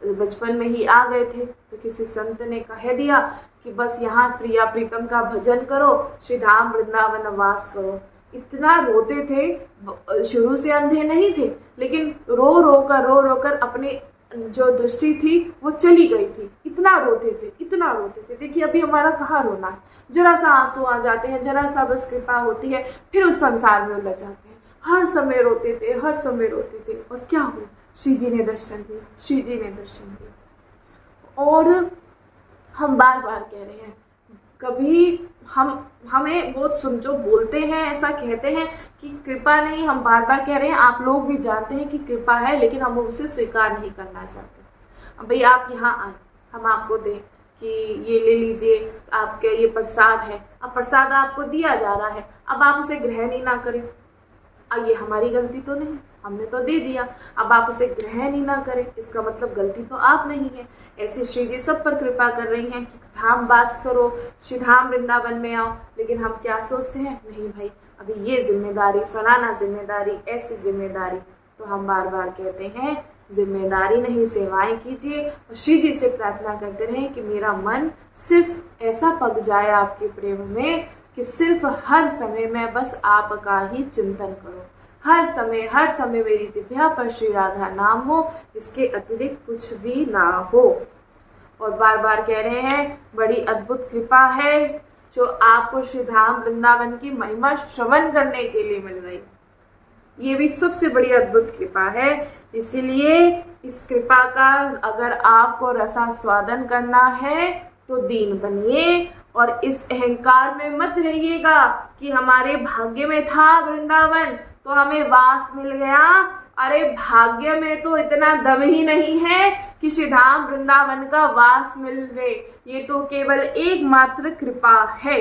बचपन में ही आ गए थे। तो किसी संत ने कह दिया कि बस यहाँ प्रिया प्रीतम का भजन करो, श्री धाम वृंदावन वास करो। इतना रोते थे, शुरू से अंधे नहीं थे, लेकिन रो कर अपनी जो दृष्टि थी वो चली गई थी। इतना रोते थे। देखिए अभी हमारा कहाँ रोना है, जरा सा आंसू आ जाते हैं, जरा सा बस कृपा होती है, फिर उस संसार में उलझ जाते हैं। हर समय रोते थे और क्या हुआ? श्री जी ने दर्शन दिया। और हम बार बार कह रहे हैं, कभी हमें बहुत जो बोलते हैं, ऐसा कहते हैं कि कृपा नहीं, हम बार बार कह रहे हैं, आप लोग भी जानते हैं कि कृपा है, लेकिन हम उसे स्वीकार नहीं करना चाहते। अब भाई आप यहाँ आए, हम आपको दें कि ये ले लीजिए, आपके ये प्रसाद है, अब प्रसाद आपको दिया जा रहा है, अब आप उसे ग्रहण ही ना करें, ये हमारी गलती तो नहीं, हमने तो दे दिया, अब आप उसे ग्रहण ही ना करें, इसका मतलब गलती तो आप नहीं है। ऐसे श्री जी सब पर कृपा कर रही हैं कि धाम वास करो, श्री धाम वृंदावन में आओ, लेकिन हम क्या सोचते हैं, नहीं भाई अभी ये जिम्मेदारी, फलाना जिम्मेदारी, ऐसी जिम्मेदारी। तो हम बार बार कहते हैं, जिम्मेदारी नहीं, सेवाएं कीजिए और श्री जी से प्रार्थना करते रहें कि मेरा मन सिर्फ ऐसा पक जाए आपके प्रेम में कि सिर्फ हर समय मैं बस आपका ही चिंतन करूं, हर समय मेरी जिह्वा पर श्री राधा नाम हो, इसके अतिरिक्त कुछ भी ना हो। और बार बार कह रहे हैं, बड़ी अद्भुत कृपा है जो आपको श्री धाम वृंदावन की महिमा श्रवण करने के लिए मिल रही है। ये भी सबसे बड़ी अद्भुत कृपा है। इसीलिए इस कृपा का अगर आपको रसास्वादन करना है तो दीन बनिए और इस अहंकार में मत रहिएगा कि हमारे भाग्य में था वृंदावन तो हमें वास मिल गया। अरे भाग्य में तो इतना दम ही नहीं है कि श्री धाम वृंदावन का वास मिले, ये तो केवल एकमात्र कृपा है,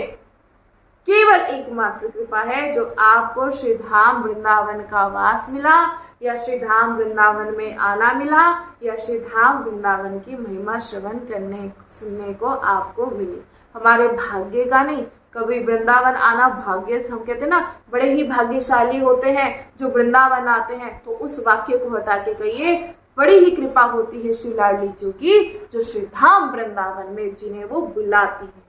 केवल एकमात्र कृपा है जो आपको श्री धाम वृंदावन का वास मिला, या श्री धाम वृंदावन में आना मिला, या श्री धाम वृंदावन की महिमा श्रवण करने सुनने को आपको मिली। हमारे भाग्य का नहीं, कभी वृंदावन आना भाग्य, हम कहते हैं ना बड़े ही भाग्यशाली होते हैं जो वृंदावन आते हैं, तो उस वाक्य को हटा के कहिए बड़ी ही कृपा होती है श्री लाडली जी की, जो श्री धाम वृंदावन में जिन्हें वो बुलाती है।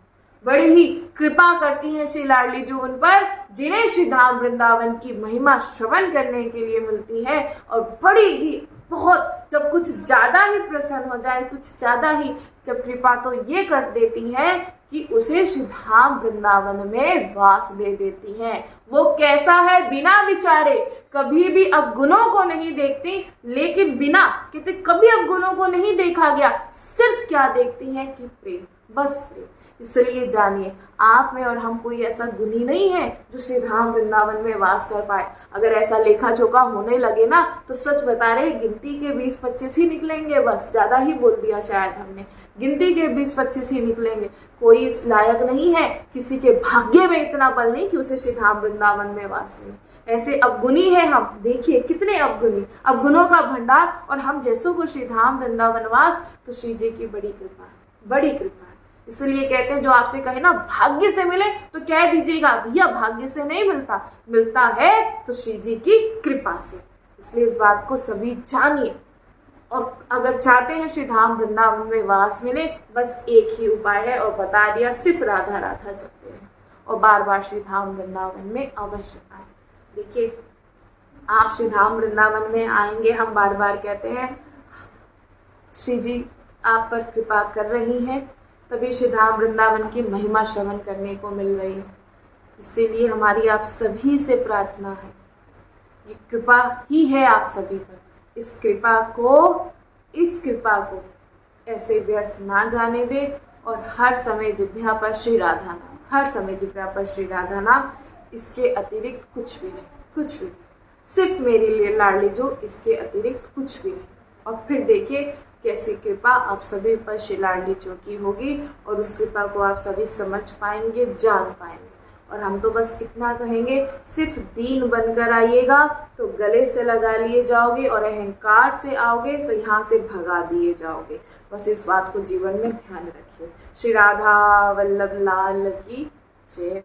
बड़ी ही कृपा करती हैं श्री लाडली जी उन पर जिन्हें श्री धाम वृंदावन की महिमा श्रवण करने के लिए मिलती है, और बड़ी ही बहुत जब कुछ ज्यादा ही प्रसन्न हो जाए, कुछ ज्यादा ही जब कृपा तो ये कर देती है कि उसे श्री धाम वृंदावन में वास दे देती हैं। वो कैसा है, बिना विचारे, कभी भी अवगुणों को नहीं देखती, लेकिन बिना कहते कभी अवगुणों को नहीं देखा गया, सिर्फ क्या देखती हैं कि प्रेम, बस प्रेम। इसलिए जानिए आप में और हम कोई ऐसा गुणी नहीं है जो श्री धाम वृंदावन में वास कर पाए। अगर ऐसा लेखा जोखा होने लगे ना तो सच बता रहे गिनती के 20-25 ही निकलेंगे, बस ज्यादा ही बोल दिया शायद हमने, गिनती के 20-25 ही निकलेंगे। कोई इस लायक नहीं है, किसी के भाग्य में इतना बल नहीं कि उसे श्री धाम वृंदावन में वास मिले। ऐसे अवगुणी है हम, देखिए कितने अवगुणी, अवगुणों का भंडार, और हम जैसों को श्री धाम वृंदावन वास, तो श्री जी की बड़ी कृपा है, बड़ी कृपा है। इसलिए कहते हैं जो आपसे कहे ना भाग्य से मिले तो कह दीजिएगा भैया भाग्य से नहीं मिलता, मिलता है तो श्री जी की कृपा से। इसलिए इस बात को सभी जानिए, और अगर चाहते हैं श्री धाम वृंदावन में वास मिले, बस एक ही उपाय है और बता दिया, सिर्फ राधा राधा जपते हैं और बार बार श्री धाम वृंदावन में अवश्य आए। देखिए आप श्री धाम वृंदावन में आएंगे, हम बार बार कहते हैं श्री जी आप पर कृपा कर रही हैं, तभी श्री धाम वृंदावन की महिमा श्रवण करने को मिल रही है। इसीलिए हमारी आप सभी से प्रार्थना है, ये कृपा ही है आप सभी पर, इस कृपा को ऐसे व्यर्थ ना जाने दे, और हर समय जिह्वा पर श्री राधा नाम, हर समय जिह्वा पर श्री राधा नाम, इसके अतिरिक्त कुछ भी नहीं, कुछ भी नहीं, सिर्फ मेरी लिए लाडली जो, इसके अतिरिक्त कुछ भी नहीं। और फिर देखिए कैसी कृपा आप सभी पर श्री लाडली जो की होगी, और उस कृपा को आप सभी समझ पाएंगे, जान पाएंगे। और हम तो बस इतना कहेंगे, सिर्फ दीन बनकर आइएगा तो गले से लगा लिए जाओगे, और अहंकार से आओगे तो यहाँ से भगा दिए जाओगे। बस इस बात को जीवन में ध्यान रखिए। श्री राधा वल्लभ लाल की जय।